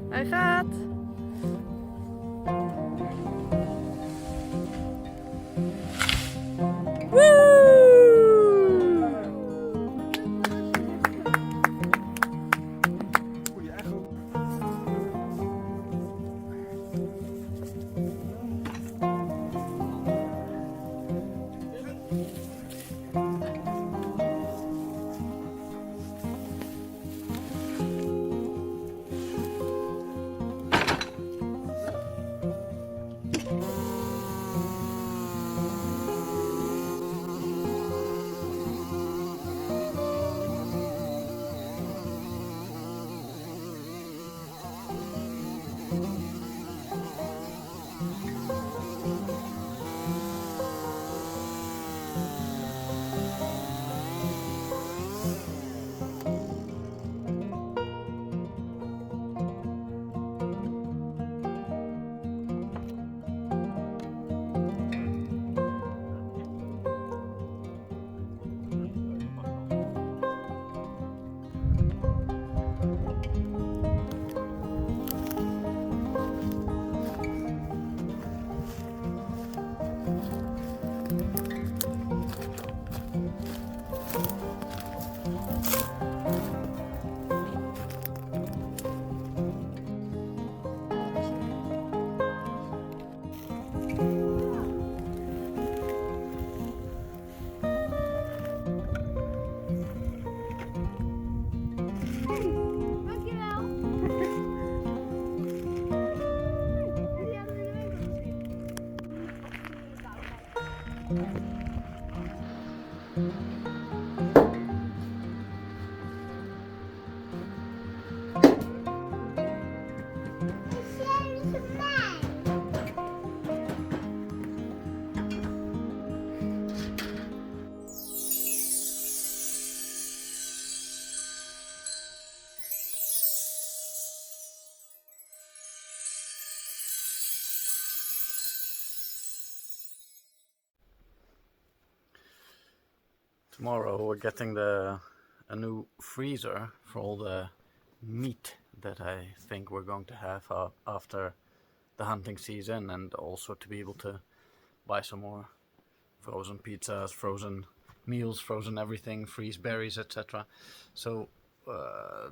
Hij gaat. Tomorrow we're getting a new freezer for all the meat that I think we're going to have after the hunting season, and also to be able to buy some more frozen pizzas, frozen meals, frozen everything, freeze berries, etc. So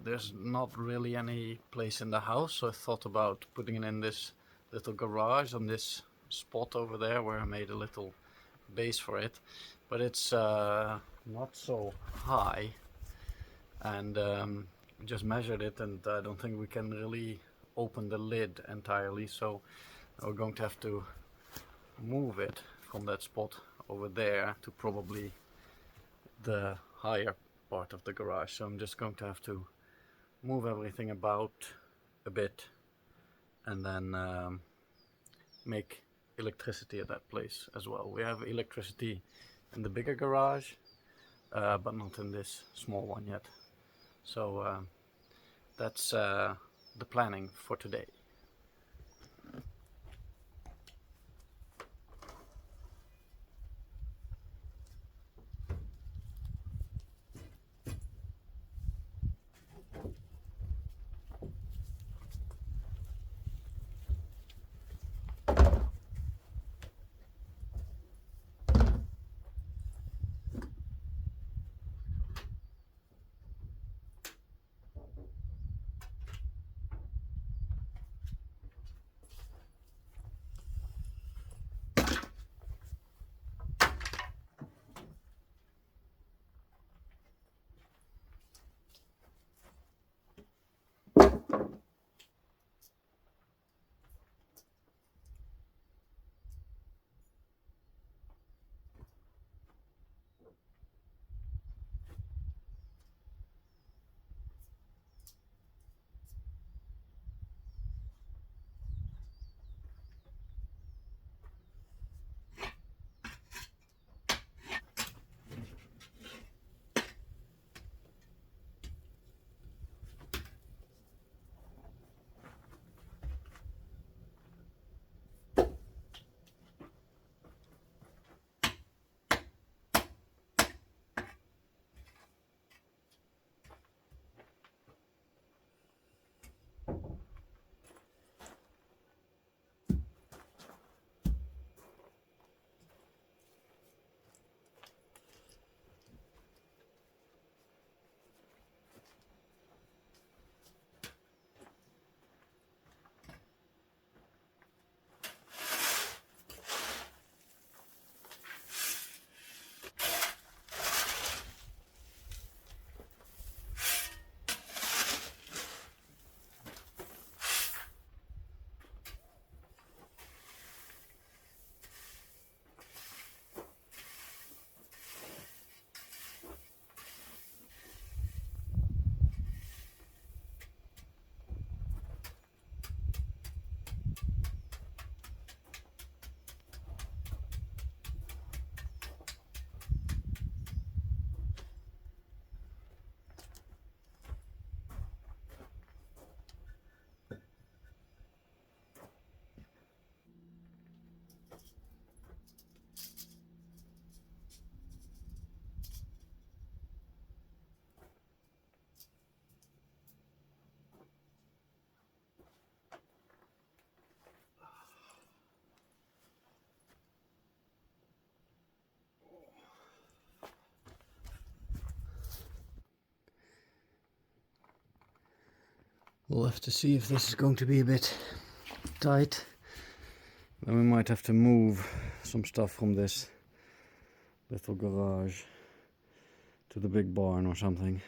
there's not really any place in the house, so I thought about putting it in this little garage on this spot over there where I made a little base for it, but it's not so high, and just measured it, and I don't think we can really open the lid entirely, so we're going to have to move it from that spot over there to probably the higher part of the garage. So I'm just going to have to move everything about a bit and then make electricity at that place as well. We have electricity in the bigger garage, but not in this small one yet. So that's the planning for today. We'll have to see if this is going to be a bit tight. Then we might have to move some stuff from this little garage to the big barn or something.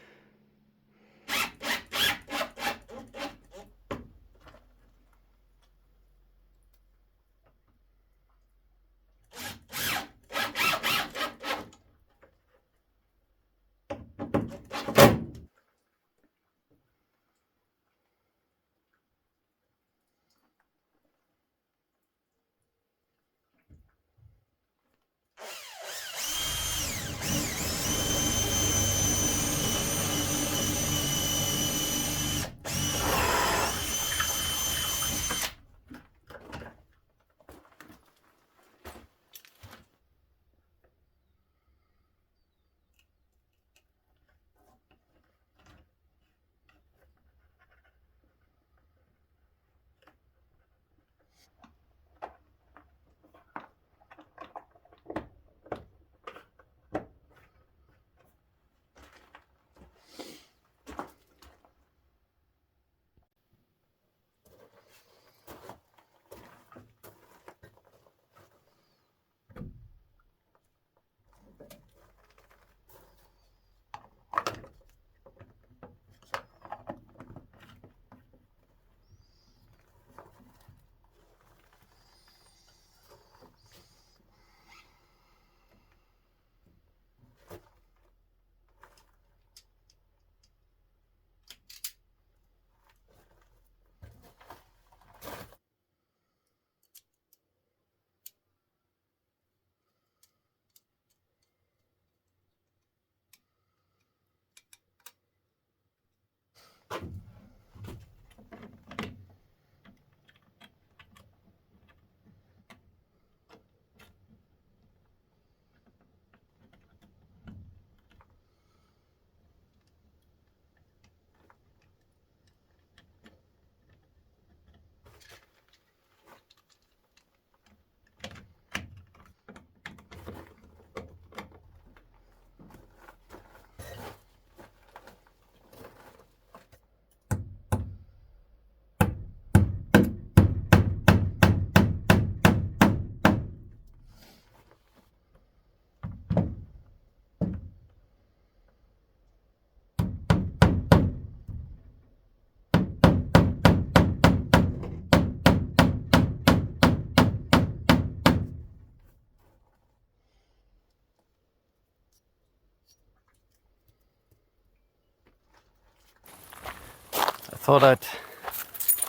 Thought I'd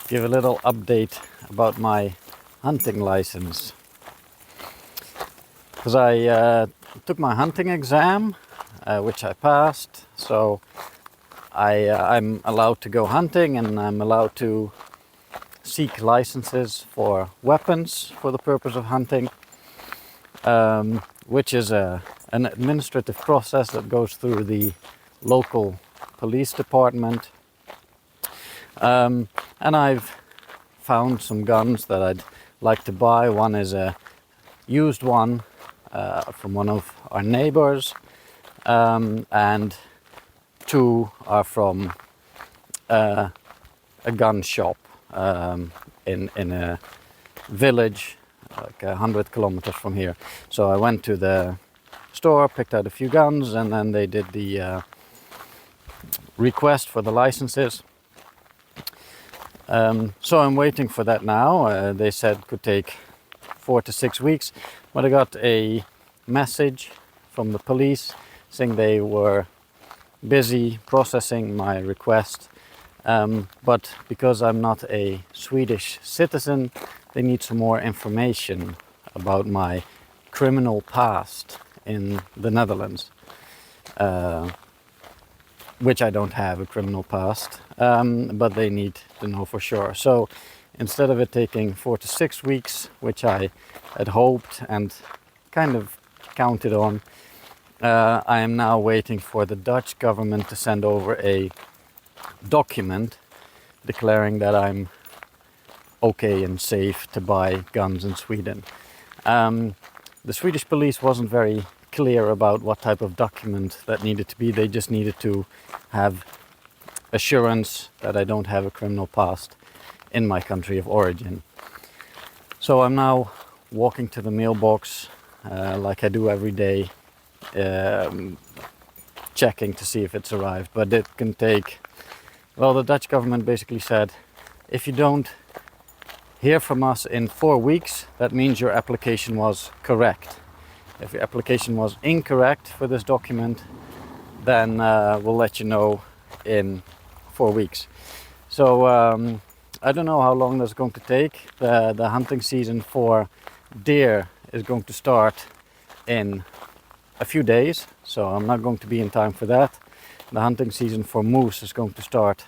give a little update about my hunting license, because I took my hunting exam, which I passed, so I'm allowed to go hunting and I'm allowed to seek licenses for weapons for the purpose of hunting, which is an administrative process that goes through the local police department. And I've found some guns that I'd like to buy. One is a used one from one of our neighbors, and two are from a gun shop in a village like 100 kilometers from here. So I went to the store, picked out a few guns, and then they did the request for the licenses. So I'm waiting for that now. They said it could take 4 to 6 weeks, but I got a message from the police saying they were busy processing my request, but because I'm not a Swedish citizen, they need some more information about my criminal past in the Netherlands, which I don't have a criminal past, but they need to know for sure. So instead of it taking 4 to 6 weeks, which I had hoped and kind of counted on, I am now waiting for the Dutch government to send over a document declaring that I'm okay and safe to buy guns in Sweden. The Swedish police wasn't very clear about what type of document that needed to be. They just needed to have assurance that I don't have a criminal past in my country of origin. So I'm now walking to the mailbox like I do every day, checking to see if it's arrived. But it can take, well, the Dutch government basically said, if you don't hear from us in 4 weeks, that means your application was correct. If your application was incorrect for this document, then we'll let you know in 4 weeks. So I don't know how long that's going to take. The hunting season for deer is going to start in a few days, so I'm not going to be in time for that. The hunting season for moose is going to start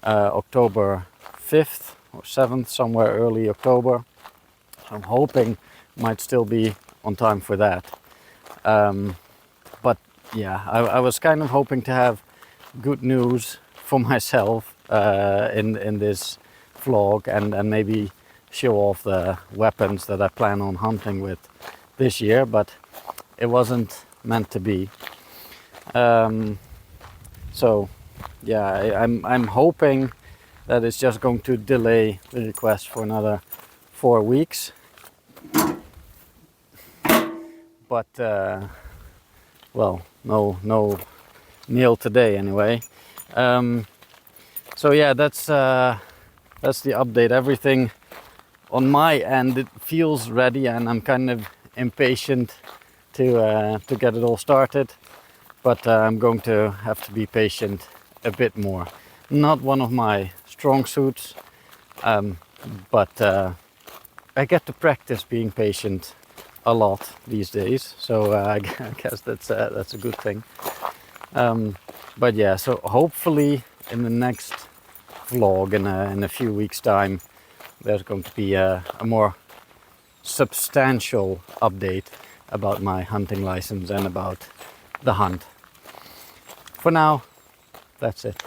October 5th or 7th, somewhere early October. I'm hoping might still be on time for that. But yeah, I was kind of hoping to have good news for myself in this vlog and maybe show off the weapons that I plan on hunting with this year, but it wasn't meant to be. So yeah, I'm hoping that it's just going to delay the request for another 4 weeks. But well, no meal today anyway. So yeah, that's the update. Everything on my end, it feels ready, and I'm kind of impatient to get it all started. But I'm going to have to be patient a bit more. Not one of my strong suits, but I get to practice being patient a lot these days, so I guess that's a good thing. But yeah, so hopefully in the next vlog in a few weeks time, there's going to be a more substantial update about my hunting license and about the hunt. For now, that's it.